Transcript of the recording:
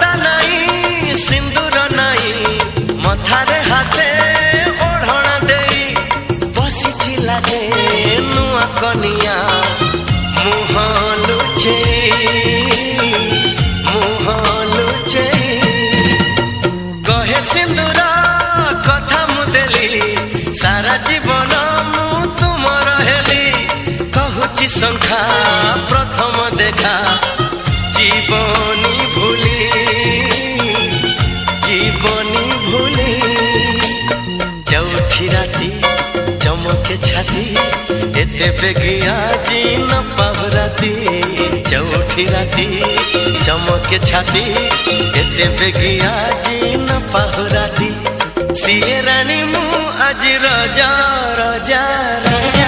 अलता नाई सिंदूर नाई मथारे हाथे ओढ़ण देई बसी लागे नुआ कनिया मुह लुचे कहे सिंदूर कथा मुदेली सारा जीवन मु तुमर हेली कहूची संख्या प्रथम देखा जीवनी भूली चौठी राती चमके छाती एते बेगिया जी न पाहुराती चौठी राती चमके छाती एते बेगिया जी न पाहुराती सिए रानी मु आज रजा रजा रजा